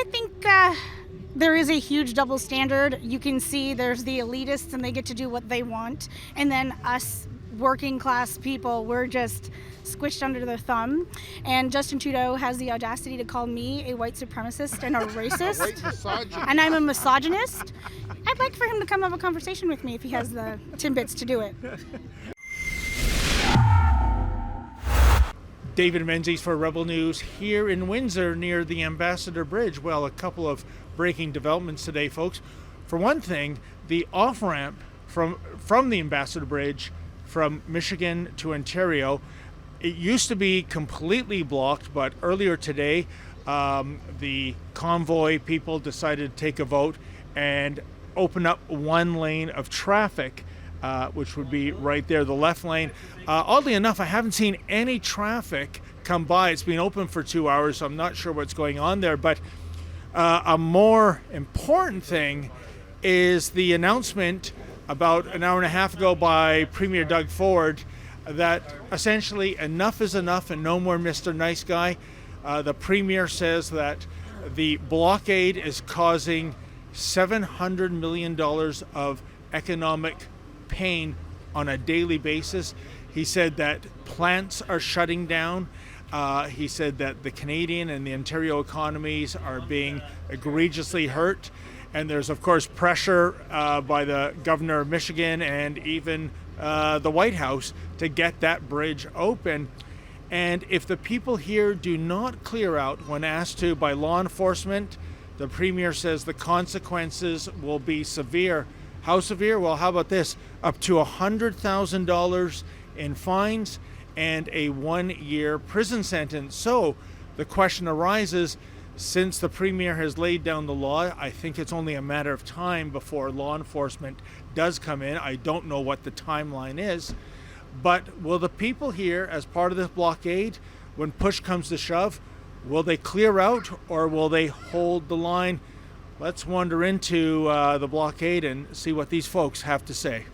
think there is a huge double standard. You can see there's the elitists and they get to do what they want. And then us working class people, we're just squished under their thumb. And Justin Trudeau has the audacity to call me a white supremacist and a racist. And I'm a misogynist. I'd like for him to come have a conversation with me if he has the timbits to do it. David Menzies for Rebel News here in Windsor near the Ambassador Bridge. Well, a couple of breaking developments today, folks. For one thing, the off-ramp from the Ambassador Bridge from Michigan to Ontario, it used to be completely blocked, but earlier today, the convoy people decided to take a vote and open up one lane of traffic, which would be right there, the left lane. Oddly enough, I haven't seen any traffic come by. It's been open for 2 hours, so I'm not sure what's going on there. But a more important thing is the announcement about an hour and a half ago by Premier Doug Ford that essentially enough is enough and no more Mr. Nice Guy. The Premier says that the blockade is causing $700 million of economic pain on a daily basis. He said that plants are shutting down. He said that the Canadian and the Ontario economies are being egregiously hurt. And there's, of course, pressure by the governor of Michigan and even the White House to get that bridge open. And if the people here do not clear out when asked to by law enforcement, the Premier says the consequences will be severe. How severe? Well, how about this? Up to $100,000 in fines and a 1-year prison sentence. So the question arises, since the Premier has laid down the law, I think it's only a matter of time before law enforcement does come in. I don't know what the timeline is. But will the people here, as part of this blockade, when push comes to shove, will they clear out or will they hold the line? Let's wander into the blockade and see what these folks have to say.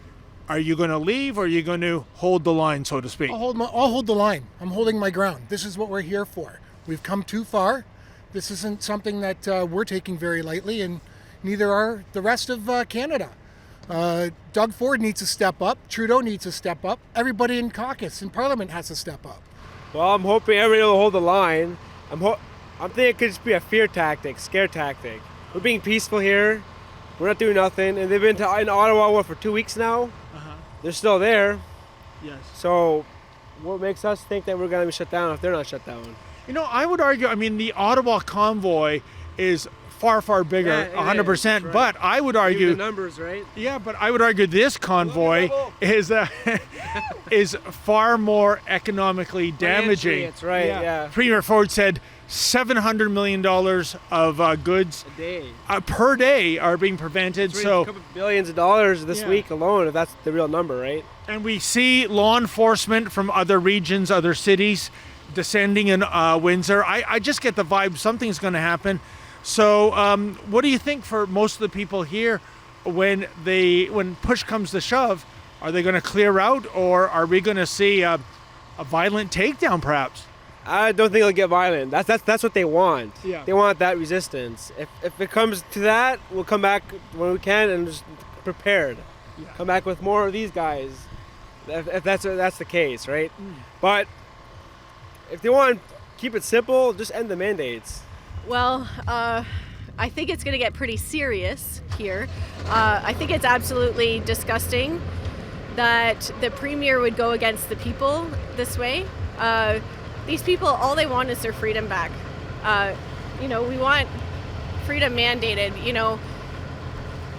Are you going to leave or are you going to hold the line, so to speak? I'll hold the line. I'm holding my ground. This is what we're here for. We've come too far. This isn't something that we're taking very lightly, and neither are the rest of Canada. Doug Ford needs to step up. Trudeau needs to step up. Everybody in caucus, in Parliament, has to step up. Well, I'm hoping everybody will hold the line. I'm thinking it could just be a fear tactic, scare tactic. We're being peaceful here. We're not doing nothing. And they've been in Ottawa for 2 weeks now. They're still there. Yes. So what makes us think that we're going to be shut down if they're not shut down? You know, I would argue, the Ottawa convoy is far, far bigger, 100%. Right. But I would argue... the numbers, right? Yeah, but I would argue this convoy is far more economically damaging. That's right, yeah. Premier Ford said $700 million of goods a day. Per day are being prevented. So a couple billions of dollars this week alone, if that's the real number, right? And we see law enforcement from other regions, other cities, descending in Windsor. I just get the vibe something's going to happen. So what do you think for most of the people here when push comes to shove? Are they going to clear out or are we going to see a violent takedown perhaps? I don't think it'll get violent. That's what they want. Yeah. They want that resistance. If it comes to that, we'll come back when we can and just prepared. Yeah. Come back with more of these guys. If that's the case, right? But if they want to keep it simple, just end the mandates. Well, I think it's going to get pretty serious here. I think it's absolutely disgusting that the Premier would go against the people this way. These people, all they want is their freedom back. We want freedom mandated.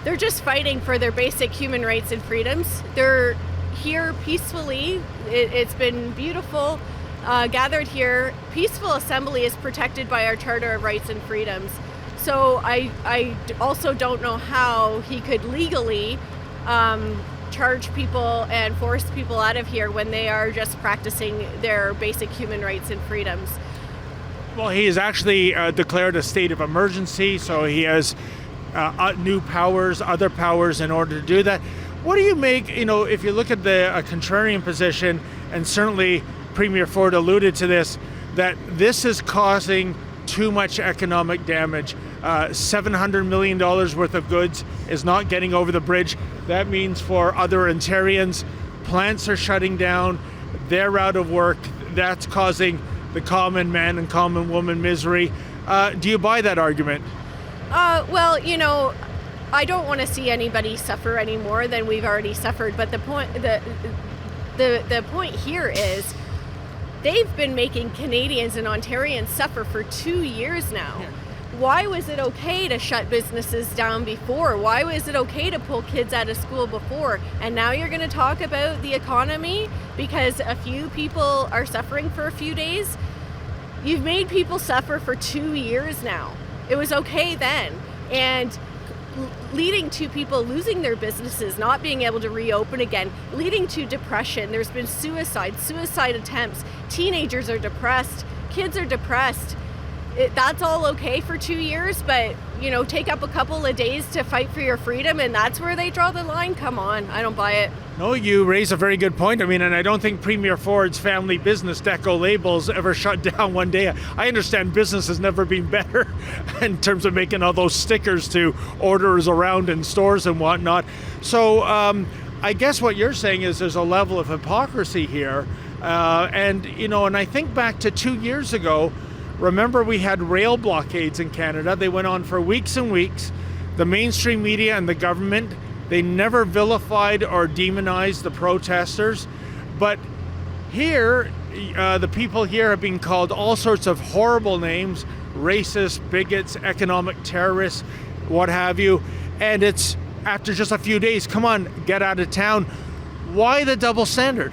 They're just fighting for their basic human rights and freedoms. They're here peacefully. It's been beautiful. Gathered here. Peaceful assembly is protected by our Charter of Rights and Freedoms. So I also don't know how he could legally charge people and force people out of here when they are just practicing their basic human rights and freedoms. Well, he has actually declared a state of emergency, so he has new powers, other powers in order to do that. What do you make, if you look at the contrarian position, and certainly Premier Ford alluded to this, that this is causing too much economic damage. $700 million worth of goods is not getting over the bridge. That means for other Ontarians, plants are shutting down, they're out of work. That's causing the common man and common woman misery. Do you buy that argument? Well, I don't want to see anybody suffer any more than we've already suffered. But the point here is they've been making Canadians and Ontarians suffer for 2 years now. Yeah. Why was it okay to shut businesses down before? Why was it okay to pull kids out of school before? And now you're going to talk about the economy because a few people are suffering for a few days? You've made people suffer for 2 years now. It was okay then. And leading to people losing their businesses, not being able to reopen again, leading to depression. There's been suicide attempts. Teenagers are depressed. Kids are depressed. That's all okay for 2 years, but take up a couple of days to fight for your freedom, and that's where they draw the line. Come on, I don't buy it. No, you raise a very good point. And I don't think Premier Ford's family business, Deco Labels, ever shut down one day. I understand business has never been better in terms of making all those stickers to orders around in stores and whatnot. So I guess what you're saying is there's a level of hypocrisy here. And I think back to 2 years ago, remember we had rail blockades in Canada. They went on for weeks and weeks. The mainstream media and the government, they never vilified or demonized the protesters. But here, the people here have been called all sorts of horrible names, racist, bigots, economic terrorists, what have you. And it's after just a few days, come on, get out of town. Why the double standard?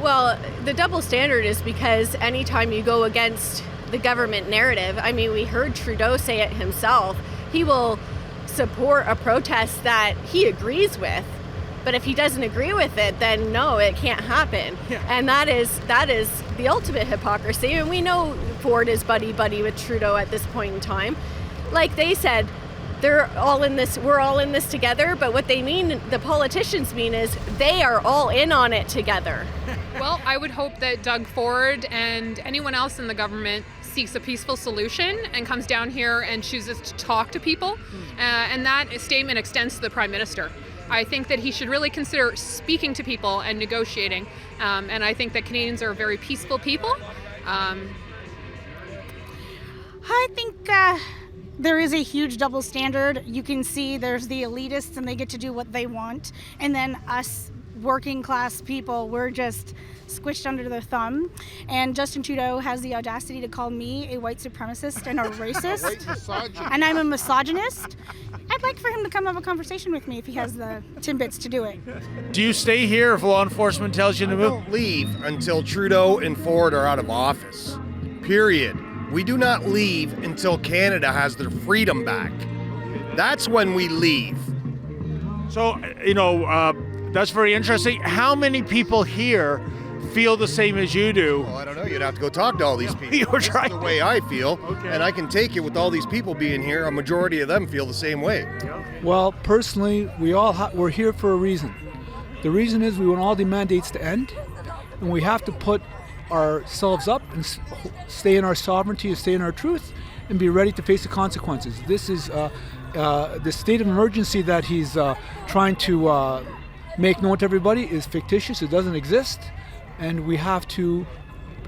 Well, the double standard is because anytime you go against the government narrative, we heard Trudeau say it himself, he will support a protest that he agrees with, but if he doesn't agree with it, then no, it can't happen. Yeah. And that is the ultimate hypocrisy. And we know Ford is buddy with Trudeau at this point in time. Like they said, we're all in this together, but what they mean, the politicians mean, is they are all in on it together. Well, I would hope that Doug Ford and anyone else in the government seeks a peaceful solution and comes down here and chooses to talk to people. And that statement extends to the Prime Minister. I think that he should really consider speaking to people and negotiating. And I think that Canadians are very peaceful people. I think there is a huge double standard. You can see there's the elitists and they get to do what they want. And then us working class people, we're just squished under their thumb. And Justin Trudeau has the audacity to call me a white supremacist and a racist. And I'm a misogynist. I'd like for him to come have a conversation with me if he has the timbits to do it. Do you stay here if law enforcement tells you to move? Don't leave until Trudeau and Ford are out of office. Period. We do not leave until Canada has their freedom back. That's when we leave. So, that's very interesting. How many people here feel the same as you do? Well, I don't know. You'd have to go talk to all these people. You're This right. is the way I feel, Okay. and I can take it with all these people being here. A majority of them feel the same way. Well, personally, we're here for a reason. The reason is we want all the mandates to end, and we have to put ourselves up and stay in our sovereignty and stay in our truth and be ready to face the consequences. This is the state of emergency that he's trying to make known to everybody is fictitious. It doesn't exist, and we have to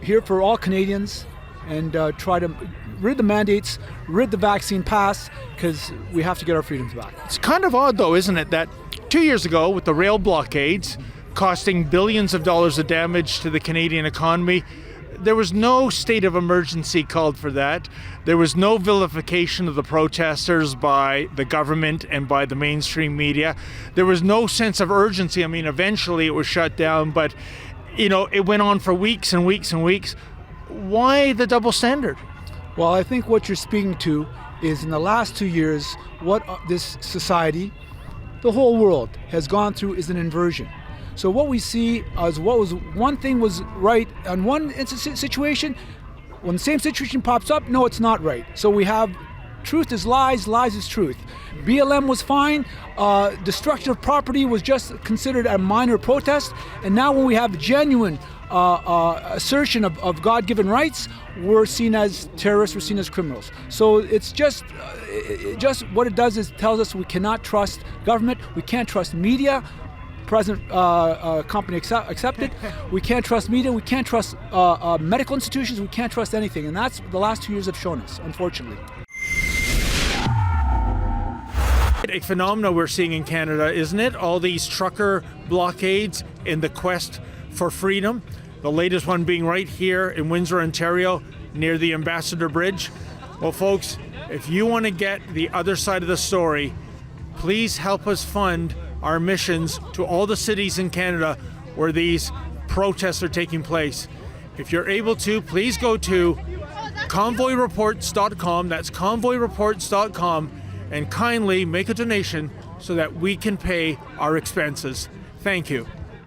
here for all Canadians and try to rid the mandates, rid the vaccine pass, because we have to get our freedoms back. It's kind of odd, though, isn't it, that 2 years ago with the rail blockades costing billions of dollars of damage to the Canadian economy, there was no state of emergency called for that. There was no vilification of the protesters by the government and by the mainstream media. There was no sense of urgency. Eventually it was shut down, but it went on for weeks and weeks and weeks. Why the double standard? Well, I think what you're speaking to is in the last 2 years, what this society, the whole world, has gone through is an inversion. So what we see as what was one thing was right on one situation, when the same situation pops up, no, it's not right. So we have truth is lies, lies is truth. BLM was fine, destruction of property was just considered a minor protest, and now when we have genuine assertion of God-given rights, we're seen as terrorists, we're seen as criminals. So it's just what it does is tells us we cannot trust government, we can't trust media, present company accepted, we can't trust media, we can't trust medical institutions, we can't trust anything. And that's the last 2 years have shown us, unfortunately. A phenomenon we're seeing in Canada, isn't it? All these trucker blockades in the quest for freedom. The latest one being right here in Windsor, Ontario, near the Ambassador Bridge. Well, folks, if you want to get the other side of the story, please help us fund our missions to all the cities in Canada where these protests are taking place. If you're able to, please go to convoyreports.com. That's convoyreports.com, and kindly make a donation so that we can pay our expenses. Thank you.